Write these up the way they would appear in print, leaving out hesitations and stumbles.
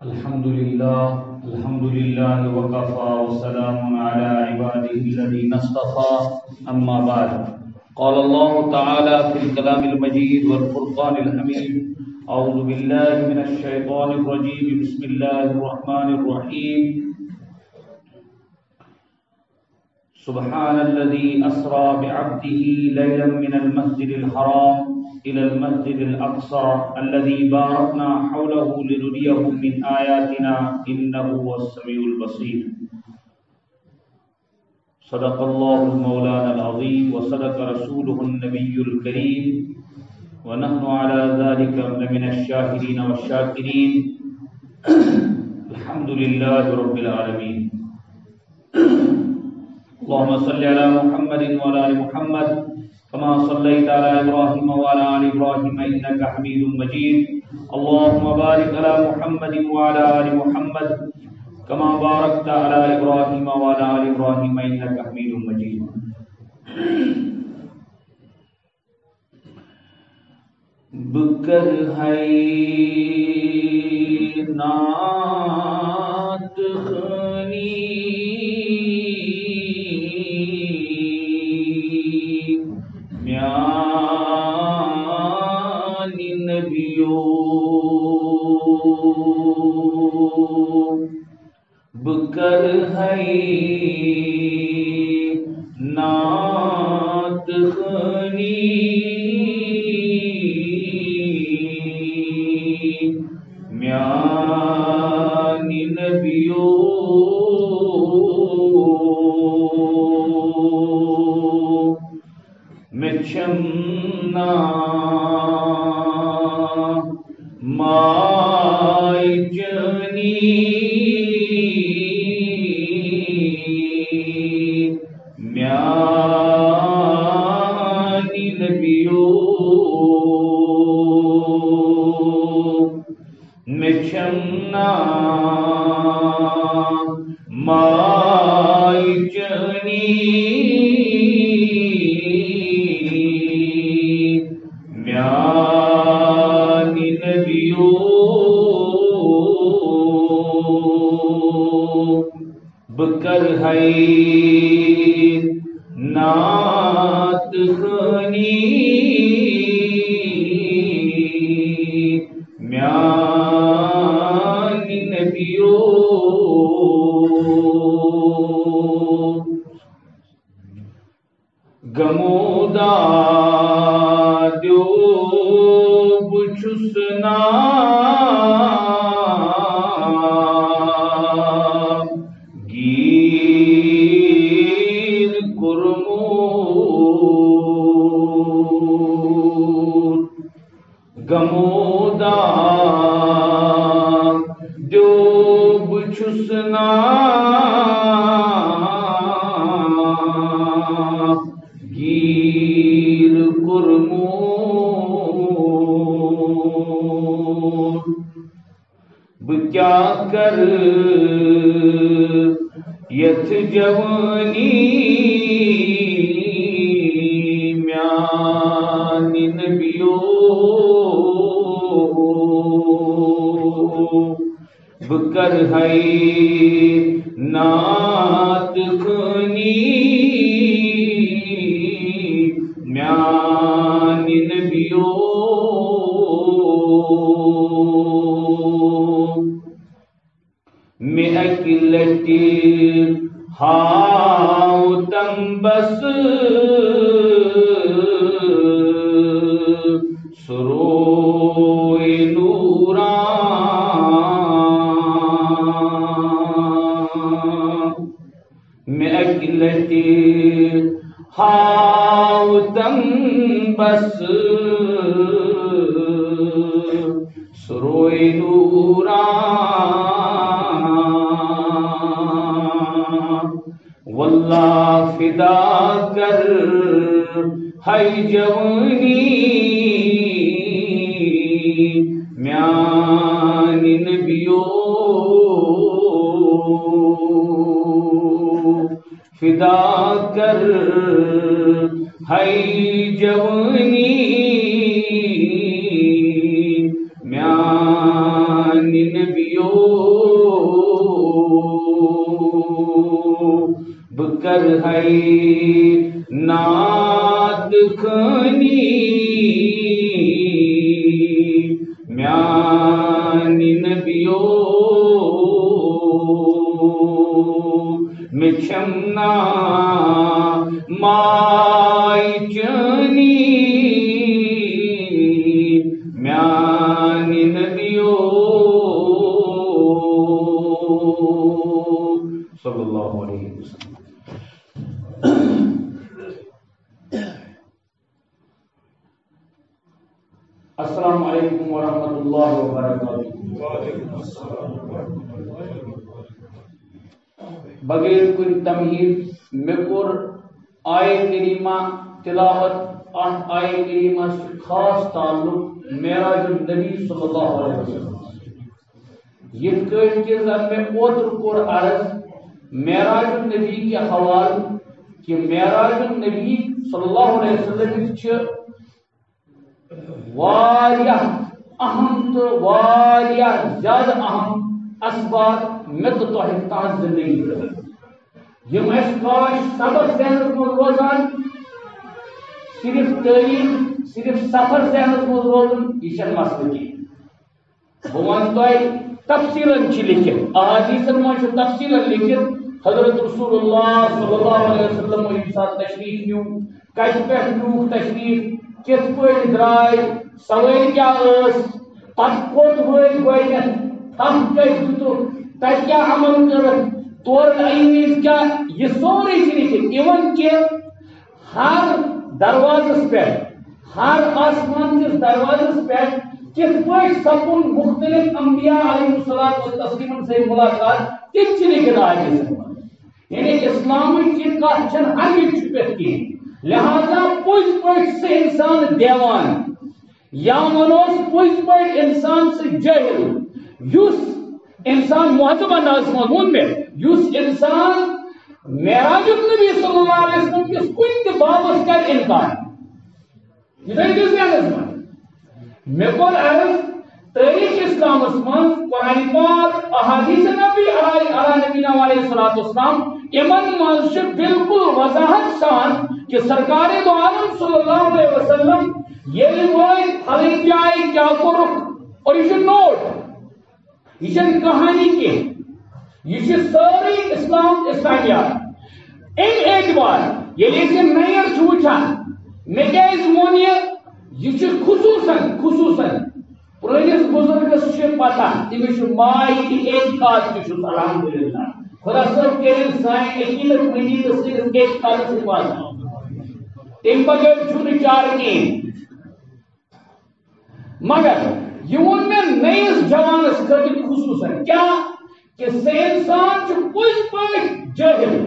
الحمد لله وكفى وسلام على عباده الذين اصطفى أما بعد قال الله تعالى في الكلام المجيد والفرقان الحميد أعوذ بالله من الشيطان الرجيم بسم الله الرحمن الرحيم سبحان الذي أسرى بعبده ليلا من المسجد الحرام إلى المسجد الأقصى الذي باركنا حوله لنريه من آياتنا إنه هو السميع البصير صدق الله المولانا العظيم وصدق رسوله النبي الكريم ونحن على ذلك من الشاهدين والشاكرين الحمد لله رب العالمين اللهم صل على محمد وعلى آل محمد كما صليت على إبراهيم وعلى آل إبراهيم إنك حميد مجيد اللهم بارك على محمد وعلى آل محمد كما باركت على إبراهيم وعلى آل إبراهيم إنك حميد مجيد بکر ہے نعت خوانی بکر ہے نعت خوانی میان نبیوں میں چمنا مائی جنی میانی نبیوں میں چمنا مائی جنی میانی نبیوں بکر ہے نعت خوانی میان نبیوں گمودا دیو بچسنا گمودا جو بچسنا گیر کرمور بکیا کر یت جوانی میان نبیوں بکر ہے نعت خوانی میان نبیوں میں اکلتی ہاؤ تم بس سروئے نوران میں اکلتی ہاؤ تم بس سروئے نوران واللہ فدا کر ہے جوانی میان نبیوں فدا کر ہے جوانی میان نبیوں بکر ہے نات خانی میانی نبیو مچھمنا مائی چنی میانی نبیو صلی اللہ علیہ وسلم. السلام علیکم ورحمۃ اللہ وبرکاتہ. بغیر کوئی تمہید میں کور آئے کریمہ تلاوت آئے کریمہ سے خاص تعلق معراج النبی صلی اللہ علیہ وسلم. یہ کہ میں اوتر کور عرض معراج النبی کے حوالہ کہ معراج النبی صلی اللہ علیہ وسلم واریاہ اہم تو واریاہ زیادہ اہم اسباب میں تو تہذ زندگی یم اس کاش سبق ذہنس من روزان صرف تعلیم صرف سفر ذہنس من روزن یہ مسئلہ کی بہ ون تہ تفصیلاً لکھت احادیثن من تفصیلاً لکھت حضرت رسول اللہ صلی اللہ علیہ وسلم یمہ سات تشریف نیو کت پہ نیو تشریف کت پہ درائے سواری کیا پتہ کوت ورت گۄڈنیتھ تم کت دتو تت کیا عمل کر تور ایمیز کیا یہ سورے لکھت ایون کہ ہر دروازس پہ ہر آسمان کس دروازس پہ کت پہ سپن مختلف انبیاء علیہ الصلوۃ والتسلیم سے ملاقات تت لکھت آئے یعنی اسلام کی کت ہر چھپت کی لہذا پز پہ سے انسان دیوان یا منوس پز پہ انسان سے جاہل یس انسان مؤجب انداز مضمون میں یس انسان معراج النبی صلی اللہ علیہ وسلم کس کن بابس کر انکار یہ میں کور عرض تاریخ اسلام من قرآن پاک احادیث نبی علیہ نبینا علیہ الصلوۃ والسلام امن مز بالکل وضاحت سان کہ سرکار دو عالم صلی اللہ علیہ وسلم یہ پھل جائے کیا کورک اور یہ نوٹ یہ کہانی کی یہ ساری اسلام اسلامیات ان اعتبار یہ نیر وچان مے کیاز وون یہ خصوصاً پرانس بزرگس پتہ تمس مائی اعتقاد تہ الحمدللہ خدا صاحب کرن سان عقیدت مزید صرف اعتقاد سے واتان تم بغیر چھن چار کہیں مگر یہ وون میں نئیس جوانس خاطر خصوصاً کیا کہ سے انسان پز پہ جاہل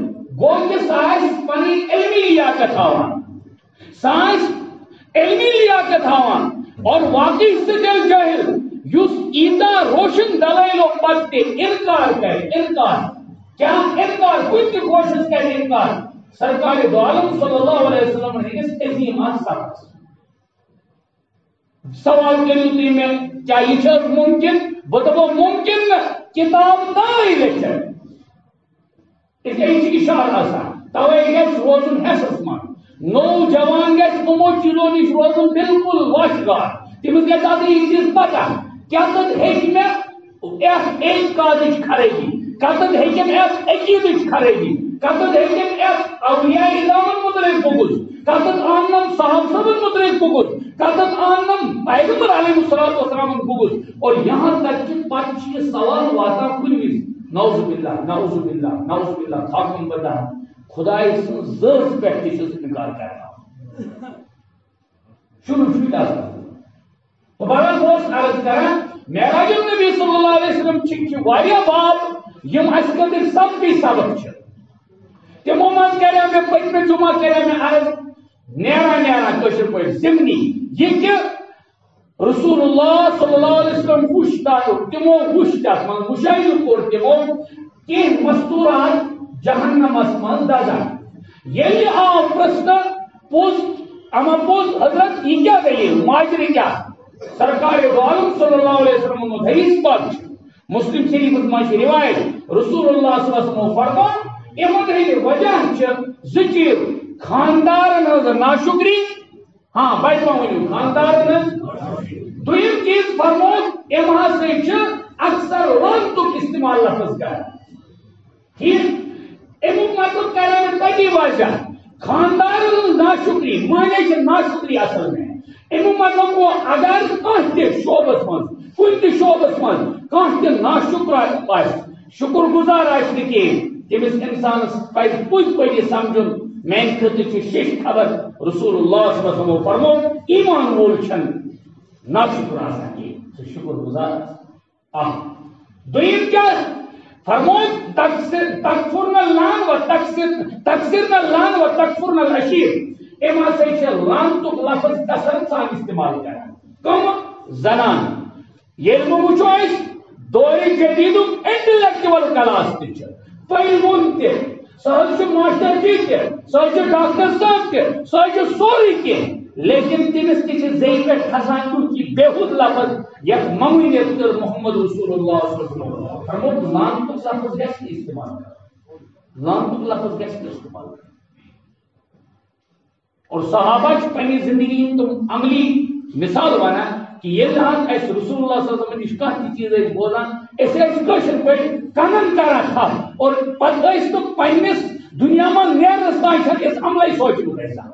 گو کہ سہ پنی علمی لیاقت ہاوان سہ علمی لیاقت ہاوان اور واقعی سے دل جاہل یس ایتا روشن دلائلو پتہ انکار کرے انکار کیا انکار کچھ کوشش کرے انکار سرکار دو عالم صلی اللہ علیہ وسلم نے اس عظیم سبق سوال کریو تی میں کیا یہ ممکن بتبو ممکن نہ کتاب نائی لکھن اس اشارہ آسان توے گیس روزن حسس مان نوجوان گیس تمو چیزوں نش روزن بالکل واشگار تمس گیس آتی یہ چیز پتہ کیا تد ہیچ میں ایک کادش خرابی کتد ہیچم ایس عقیدش خرابی کتد ہیچم ایس اولیاء اعظامن متعلق بگز کتد آنم صاحب صبن متعلق بگز کتد آنم پیغمبر علیہ الصلوۃ والسلام بگز اور یہاں تک کہ پچ یہ سوال واتا کنوز نعوذ باللہ نعوذ باللہ نعوذ باللہ تھاکم بدا خدای سن ذات پہ تہ انکار کرنا شروع تو بڑا دوست عرض کران معراج النبی صلی اللہ علیہ وسلم چھ واریاہ باب یم اس خاطر سب بھی سبق چھ تمو من کرے میں پتمہ جمعہ کرے میں عرض نیرا کشر پہ ضمنی یہ کہ رسول اللہ صلی اللہ علیہ وسلم وشتا تمو وشتا من مشاہدہ کور تمو کہ مستورات جہنم من دزان یلی آو پرسن پوز اما پوز حضرت یہ کیا دلیل ماجری کیا سرکار دو عالم صلی اللہ علیہ وسلم حدیث پاک مسلم شریف مجھ روایت رسول اللہ صلی اللہ علیہ وسلم فرما امن ہند وجہ زچیر خاندارن ہز ناشکری ہاں بڑھ ونو خاندارن دویم چیز فرموت ام ہسا اکثر لعنتک استعمال لفظ کر ٹھیک امیک مطلب کریں تتی وجہ خاندارن ناشکری مانے ناشکری اصل میں امیک مطلب گو اگر کھانا شعبس من کن شعبس من کھانا ناشکر آ شکر گزار آہ تمس انسانس پز پز پہ یہ سمجھن میان خطر شش خبر رسول اللہ صلی اللہ علیہ وسلم فرمو ایمان وول چھن ناشکر آسان کی شکر گزار دویم کیا فرمو تکفرن اللعن و تکسرن اللعن و تکفرن العشیر ام ہسا لعنتک لفظ کثرت سان استعمال کران کم زنان یل بہ وچھو اس دور جدید انٹلیکچوئل کلاس تہ پہلون تہ سہ ماسٹر جی تہ سہ ڈاکٹر صاحب تہ سہ سوری کینٛہہ لیکن تمس تہ زی پہ کھسان کی بےحد لفظ یتھ ممنیت کر محمد رسول اللہ صلی اللہ علیہ وسلم فرموت لعنتک لفظ گژھِ استعمال کرُن لعنتک لفظ گژھِ استعمال کرُن اور صحابہ پنی زندگی تم عملی مثال ونان کہ یہ اس رسول اللہ صلی اللہ علیہ وسلم کھانا چیز بوزان اسر پہ کنن کران تھا اور پتہ تو پنس دنیا میں نیرنس تان اس عمل سوچن گژھان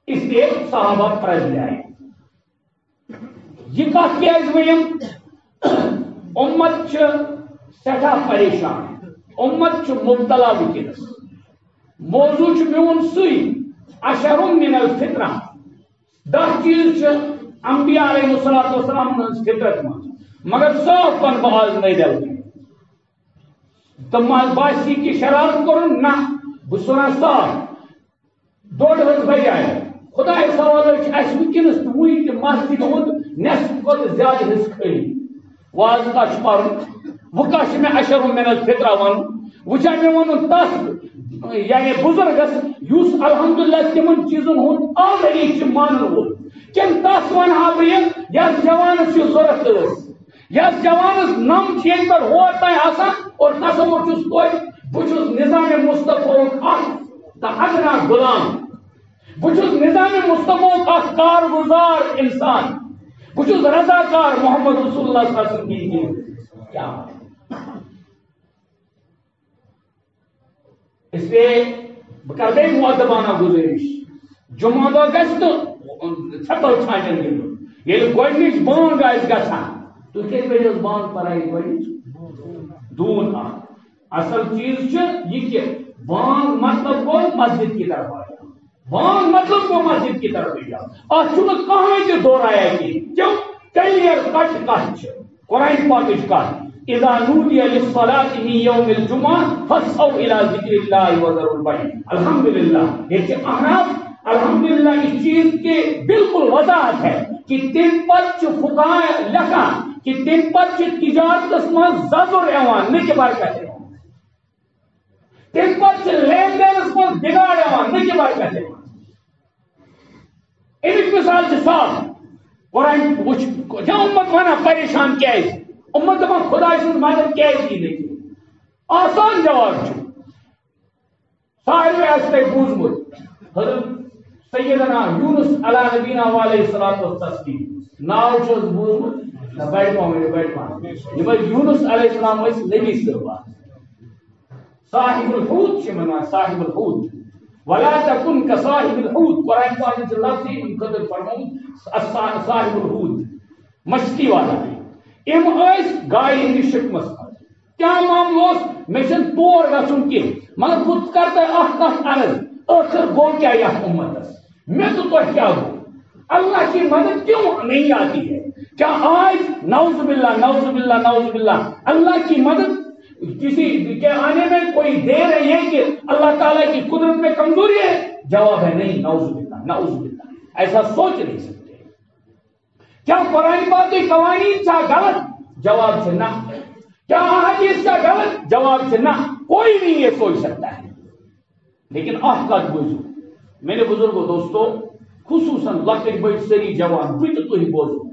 اس لیے صحابہ پرزلے آئے یہ کت کیاز ورم امت سٹھا پریشان امت مبتلا ونکس موضوع میون سی اشر من الفطرہ 10 چیز انبیاء علیہ السلام فطرت من مگر صاف پن بہت نہیں دل تم باسی کی شرارت کرن نہ بسنا صاف ڈوڑ ہز بجے آئے خدا سوال اس ونکس وی مسجد ہند نصف کھت زیادہ حصہ کھڑی واضح کش پن وہ کش میں اشر من الفطرہ ون وچا میں ون تس یعنی بزرگس یس الحمدللہ تمن چیزن ہند آلریڈی مان وول کن تس ونہا بہ یس جوانس یہ ضرورت یس جوانس نم ین پہ ہور تین آسان اور تصور چھس بہت نظام مصطفیٰ ادنا غلام بہت نظام مصطفیٰ کارگزار انسان بہت رضاکار محمد رسول اللہ صلی اللہ علیہ وسلم کی کیا اس لیے بہ کر مؤدبانہ گزارش جمعہ دہ گھس تو چھپل چھانٹن گندن یل گۄڈنِچ بانگ آسہِ گژھان تُہۍ کتھ پٲٹھۍ ٲس بانگ پران گۄڈنِچ دوٗن اصل چیز یہ کہ بانگ مطلب گو مسجد کی طرف آیا بانگ مطلب گو مسجد کی طرف جاؤ اتھ کہاں تہ دورایا کیوں کلیئر کٹ کت قرآن پاکچ کت اذا نودي للصلاة من يوم الجمعة فاسعوا الى ذكر الله وذروا البيع الحمدللہ یہ احناف الحمدللہ اس چیز کے بالکل وضاحت ہے کہ تم پر فقہاء لکھان کہ تم پر تجارت من زدر ایوان نہ کہ برکت ایوان تم پر لین دینس من بگاڑ ایوان نہ کہ برکت ایوان امیک مثال صاف قرآن وچ کیا امت ونان پریشان کیا امت دپان خدا سن مدد کیازِ یی نہٕ آسان جواب ساروی آسہِ تۄہہِ بوٗزمُت حضرت سیدنا یونس علیٰ نبینا علیہ الصلوۃ والتسلیم ناو چھُ حظ بوٗزمُت نہ بڑِ پہن یِم یونس علیہ السلام ٲسۍ نبی صٲب صاحب الحوت چھِ وَنان صاحب الحوت ولا تكن كصاحب الحوت قرآن پاک چھُ لفظی اَمہِ خٲطرٕ فرمومُت صاحب الحوت مچھلی والا ام گاڑی ہندس شکمس کیا معاملہ مے تور گھن کی مگر بہت کر تہ کت عرض آخر گو کیا یہ امتس میں تو کیا گو اللہ کی مدد کیوں نہیں آتی ہے کیا آج نعوذ باللہ نعوذ باللہ نعوذ باللہ اللہ کی مدد کسی کے آنے میں کوئی دیر ہے کہ اللہ تعالیٰ کی قدرت میں کمزوری ہے جواب ہے نہیں نعوذ باللہ ایسا سوچ نہیں سکتے کیا قرآن پاک کی قوانین کا غلط جواب سے نہ کیا احادیث کا غلط جواب سے نہ کوئی نہیں یہ سوچ سکتا ہے لیکن آفقات بوزو میرے بزرگوں دوستو خصوصاً لکٹ بڑ سری جوان بت تھی بوزو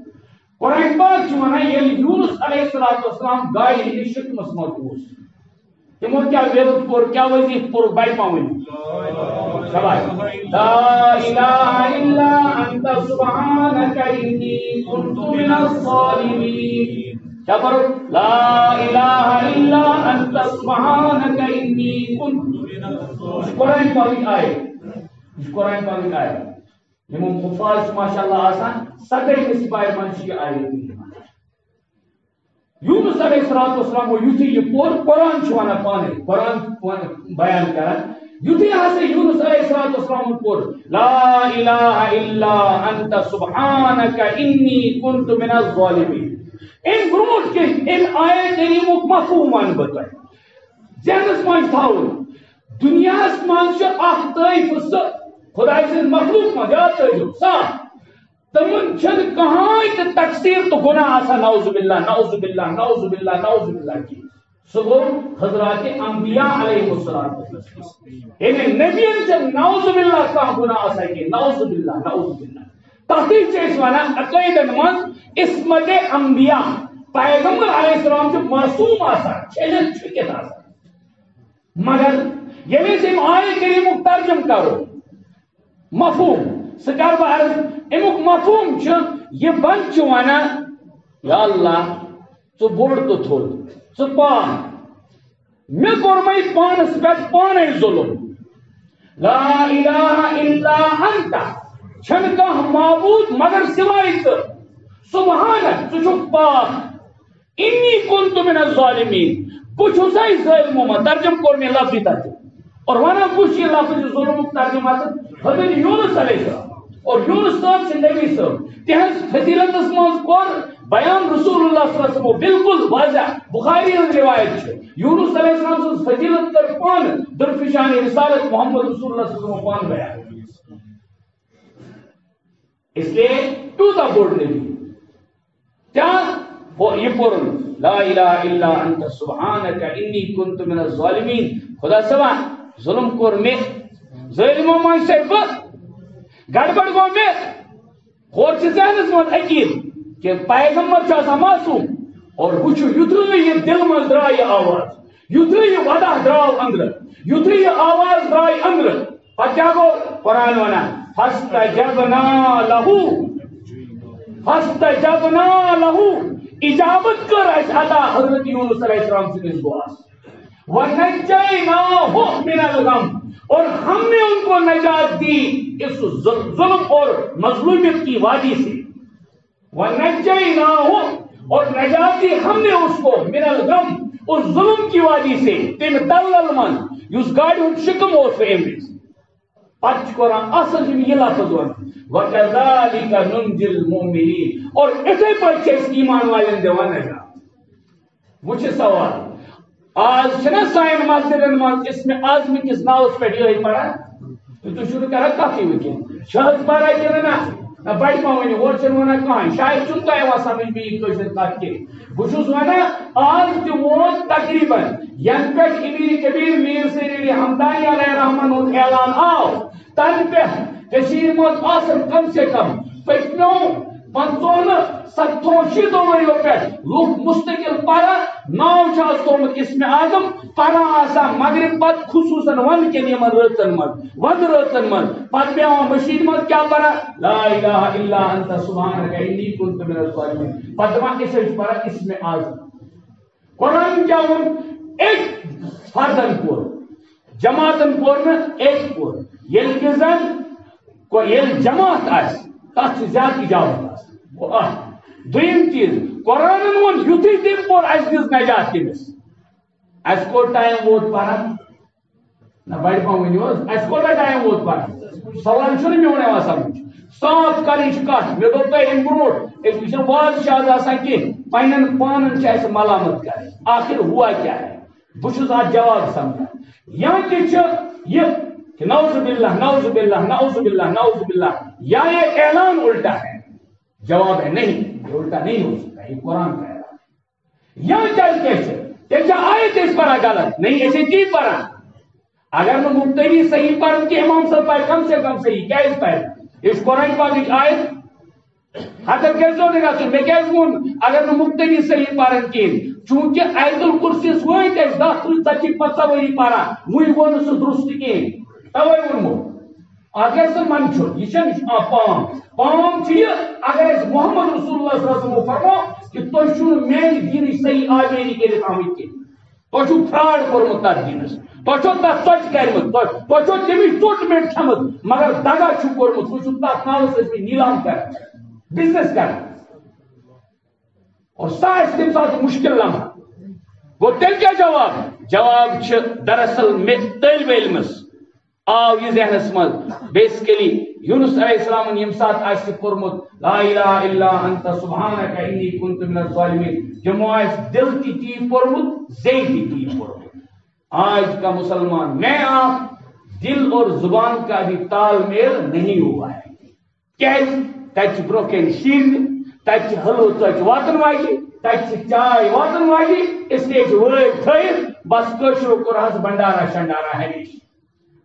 قرآن پاک چھُ وَنان ییٚلہِ یوٗنس علیہ السلام گاڑِ ہٕنٛدِس شِکمس منٛز اوس تِمو کیٛاہ وِرد کوٚر کیٛاہ وظیٖفہٕ کوٚرُکھ بَڑِ پاوٕنۍ شاباش لا الہ الا انت سبحانک انی کنت من الظالمین کیا کوٚرُکھ لا الہ الا انت سبحانک انی کنت من الظالمین. یہ قرآن پاکٕچ آیت یہ قرآن پاکٕچ آیت یِمو حُفاظ چھِ ماشاء اللہ آسان سدٲہمہِ سپارِ منٛز چھِ یہِ آیت یونس علیہ السلام وہ یُتھُے یہِ پوٚر قرآن چھُ وَنان پانے قرآن بیان کران یُتھُے ہسا یونس علیہ السلام پوٚر لا الہ الا انت سبحانک انی کنت من الظالمین. امہِ برونٛٹھ کِنۍ امہِ آیت کریٖمُک مفہوٗم وَنہٕ بہٕ تۄہہِ ذہنس منٛز تھاوُن دُنیاہس منٛز چھُ اکھ طٲیفہٕ سُہ خۄداے سٕنٛدۍ مخلوق منٛز یاد تھٲیزیو صاف تمن چھنہٕ کٕہٕنۍ تہِ تقصیٖر تہٕ گۄناہ آسان نعوذ باللہ نعوذ باللہ نعوذ باللہ نعوذ باللہ کی سُہ گوٚو حضرات انبیاء علیہ السلام یعنی نبیَن چھنہٕ نعوذ باللہ کانٛہہ گۄناہ آسان کینٛہہ نعوذ باللہ نعوذ باللہ. تَتھٕے چھِ أسۍ وَنان عقیٖدن منٛز عصمتِ انبیاء پیغمبر علیہ السلام چھُ معصوٗم آسان چھٔلِتھ چھُکِتھ آسان مگر ییٚلہِ أسۍ أمۍ آیت کریٖمُک ترجُمہٕ کرو مفہوٗم سُہ کر بہٕ عرض امیُک مفہوٗم چھُ یہِ بنٛدٕ چھُ وَنان یا اللہ ژٕ بوٚڑ تہٕ تھوٚد ژٕ پان مےٚ کوٚرمَے پانس پٮ۪ٹھ پانے ظُلم لا الہ الا انت چھنہٕ کانٛہہ معبوٗد مگر سوائے ژٕ سبحانک ژٕ چھُکھ پاک انی کنت من الظالمین بہٕ چھُسے ظٲلمو منٛز ترجمہٕ کوٚر مےٚ لفظی ترجمہٕ اور وَنان کُس چھُ یہِ لفظ ظُلمُک ترجمہٕ حضرت یونس علیہ السلام اور یونس صاحب چھِ نبی صٲب تِہنٛز فضیلتس منٛز کوٚر بیان رسول اللہ صلی اللہ علیہ وسلم بالکل واضح بخاری ہٕنٛز روایت چھِ یونس علیہ السلام سٕنٛز فضیلت کٔر پانہٕ درفشان رسالت محمد رسول اللہ صلی اللہ علیہ وسلم پانہٕ بیان اس لیے تیوٗتاہ بوٚڑ نبی کیٛاہ یہِ پوٚرُن لا الہ الا انت سبحانک انی کنت من الظالمین. خدا صٲبا ظُلم کوٚر مےٚ ظٲلمو منٛز چھُسے بہٕ گڑبڑ گوٚو مےٚ ہورٕ چھِ ذہنس منٛز عقیٖد کہ پیغمبر چھُ آسان معصوٗم اور وٕچھِو یُتھُے یہِ دِلہٕ منٛز درٛاے یہِ آواز یُتھُے یہِ وَداہ درٛاو أنٛدرٕ یُتھُے یہِ آواز درٛاے أنٛدرٕ پتہٕ کیٛاہ گوٚو قرآن وَنان فاستجبنا لہو فاستجبنا لہو اجابت کر اَسہِ عطا حضرت یونس علیہ السلام سٕنٛدِس دُعاس وَنَجَّيْنَاهُ مِنَ الْغَمِّ اور ہم نے ان کو نجات دی اس ظلم اور مظلومیت کی وادی سے وَنَجَّيْنَاهُ اور نجات دی ہم نے اس کو من الغم اس ظلم کی وادی سے تم دلل من یس گاڑی ہُنٛد شِکم اوس أمِس پتہٕ چھُ قرآن اصل چھُ یہِ لفظ وَنان وَكَذَلِكَ نُنجِي الْمُؤْمِنِينَ اور اِتھَے پٲٹھۍ چھِ أسۍ ایمان والٮ۪ن دِوان نجات. وٕچھِ سوال آز چھِنہ سانٮ۪ن مسجدن منٛز اسمِ اعظمہِ کِس ناوس پٮ۪ٹھ یِہوٚے پران تُہۍ چھِو نہٕ کران کتھٕے وٕنکٮ۪ن چھِ حظ پران کِنہٕ نہ بڑِ پاوٕنۍ ہورٕ چھِنہٕ ونان کٕہٕنۍ شاید چھُنہٕ تۄہہِ یِوان سمجھ مےٚ یہِ کٲشِر کتھ کینٛہہ بہٕ چھُس ونان آز تہِ ووت تقریٖبن ینہٕ پٮ۪ٹھ امیر کبیٖر میٖر سیٖری ہمدانی علیہ رحمن ہُنٛد اعلان آو تنہٕ پٮ۪ٹھ کٔشیٖرِ منٛز آسن کم سے کم پٔتمیو 50-70 ؤرۍیو پٮ۪ٹھ لُکھ مستقل پران ناو چھُ آز تھوٚومُت اسمِ اعظم پران آسان مغرب پتہٕ خصوٗصن ونٛدٕ کٮ۪ن یِمن رٲژن منٛز ونٛدٕ رٲژن منٛز پتہٕ پیٚوان مٔشیٖد منٛز کیٛاہ پران لا الہ الا انت سبحانک انی کنت من الظالمین پتہٕ دپان أسۍ حظ چھِ پران اسمِ اعظم. قرآن کیٛاہ ووٚن أکۍ فردن پوٚر جماعتن پوٚر نہٕ أکۍ پوٚر ییٚلہِ کہِ زن ییٚلہِ جماعت آسہِ تتھ چھِ زیادٕ اجابت آسان گوٚو اکھ دوٚیِم چیٖز قرآنن ووٚن یُتھُے تٔمۍ پوٚر اَسہِ دِژ نجات تٔمِس اَسہِ کوٚت ٹایم ووت پران نہ بڑِ پہم ؤنِو حظ اَسہِ کوتاہ ٹایم ووت پران سوال چھُنہٕ میون یِوان سمجھ صاف کرٕنۍ چھِ کتھ مےٚ دوٚپ تۄہہِ امہِ برونٛٹھ أسۍ وٕچھو واز چھِ آز آسان کینٛہہ پننٮ۪ن پانن چھِ اَسہِ ملامت کرٕنۍ آخر ہوا کیٛاہ ہے بہٕ چھُس اتھ جواب سمجھان یا تہِ چھُ یہِ کہ نعوذ باللہ نعوذ باللہ نعوذ باللہ نعوذ باللہ یا یہ اعلان الٹا ہے جواب ہے نہیں یہ الٹا نہیں ہو سکتا یہ قرآن کا اعلان یا چل کے آیت اس پر غلط نہیں ایسے کی پڑھا اگر میں مبتدی صحیح پڑھ کہ امام صاحب پڑھ کم سے کم صحیح کیا اس پڑھ اس قرآن پاک کی آیت حضرت کیسو نے کہا میں کیس وون اگر نہ مقتدی صحیح پارن کین چونکہ آیت الکرسی وایت اس 10 50 وری پارا وی وون سو درست کین توے ونمو اگر سہ من چھو یہ چھن پام چھ اگر اس محمد رسول اللہ صلی اللہ علیہ وسلم فرمو کہ تو چھو میری دین صحیح آمینی کے آمد کی تو چھو فراڈ کورمت تر دینس تو چھو تر سچ کرمت تو چھو تمچ ژوٹ میٹ کھمت مگر دگا چھو کورمت تو چھو تر ناوس اس نیلام کر بزنس کر اور سا اس تم ساتھ مشکل لمحہ گو تیل کیا جواب چھ دراصل میں طالب علمس آو یہ ذہنس مز بیسیکلی یونس علیہ السلام یم سات آس کورمت لا الہ الا انت سبحانک انی کنت من الظالمین جمو آس دل تی پورمت زید تی پورمت آج کا مسلمان میں آپ دل اور زبان کا بھی تال میل نہیں ہوا ہے کیا تچ بروکن شیر تچ حلو ژچ واتن واجی تچ چائے واتن واجی اس لیے وٲلۍ تھٲیِتھ بس کٲشرو کوٚر حظ بنڈارا شنڈارا ہمیش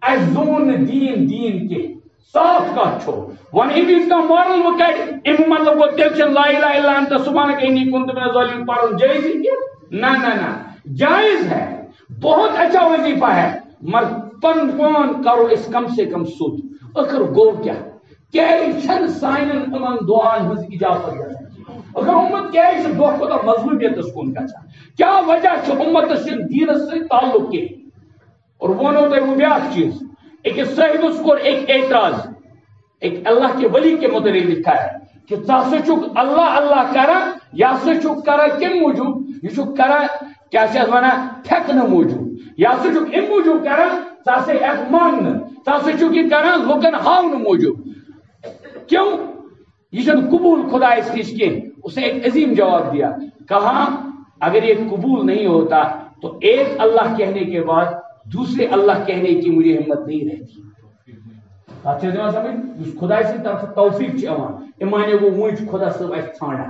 اس زون دین کے صاف کت چھو ون امس کا مارل وہ کڑ ام مطلب وہ تیل چھ لا الہ الا انت سبحانک انی کنت من الظالمین پڑھن جائز ہے نہ جائز ہے بہت اچھا وظیفہ ہے مگر پن پان کرو اس کم سے کم سود اخر گو کیا چھن سائنن امن دعان ہز اجابت گژھان اگر امت کیا دہ کھۄتہٕ مظلومیتس کُن گژھان کیا وجہ چھ امتس دینس سۭتۍ تعلق کے اور وونو تو وہ بیاکھ چیز ایک صاحب اس کو ایک اعتراض ایک اللہ کے ولی کے متعلق لکھا ہے کہ ژٕ چھُکھ اللہ اللہ کران یا ژٕ چھُکھ کران کمہِ موجوب یہ چھُکھ کران کیا چھِ ونان پھیکنہٕ موجوب یا ژٕ چھُکھ امہِ موجوب کران ژٕ ہسا ہیٚکھ ماننہٕ ژٕ چھُکھ یہ کران لُکن ہاونہٕ موجوب کیوں یہ چھُنہٕ قبول خدایس نش کینٛہہ اس نے ایک عظیم جواب دیا کہا اگر یہ قبول نہیں ہوتا تو ایک اللہ کہنے کے بعد دوسرے اللہ کہنے کی مجھے ہمت نہیں رہتی بات چھے دِوان سمجھ خدا سی طرف توفیق چھے اوان ایمانے وہ وُنچ خدا صاحب اس چھانا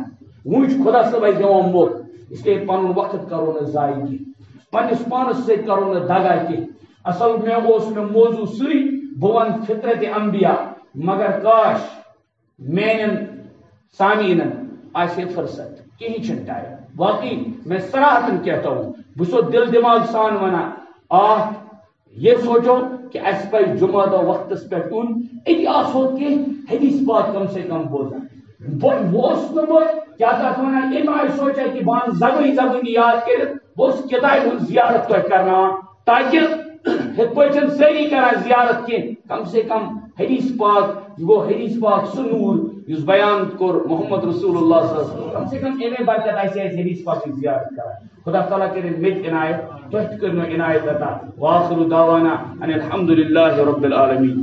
وُنچ خدا صاحب اس دیوان موت اس لیے پانون وقت کرو نہ ضائع کی پانس پانس سے کرو نہ دگا کی اصل میں اس میں موضوع سری بوان فطرت انبیاء مگر کاش مینن سامعین آسے فرصت کہیں چھن ٹائم واقعی میں صراحتاً کہتا ہوں بسو دل دماغ سان ونا یہ سوچو کہ اس پر جمعہ دو وقت اس پر کن ایک آسو کے حدیث بات کم سے کم بوزا وہ اس نمبر کیا تھا کہنا یہ میں سوچا کہ بان زبنی یاد کرے وہ اس کتاب زیارت تو کرنا تاکہ پچھن سری کرا زیارت کے کم سے کم حدیث پاک وہ حدیث پاک سنور اس بیان کر محمد رسول اللہ صلی اللہ علیہ وسلم کم سے کم ایمیں برکت ایسے حدیث پاک کی زیارت کرا خدا تعالیٰ کرے مت عنایت تحت کرنا عنایت عطا واخر دعوانا ان الحمدللہ رب العالمین.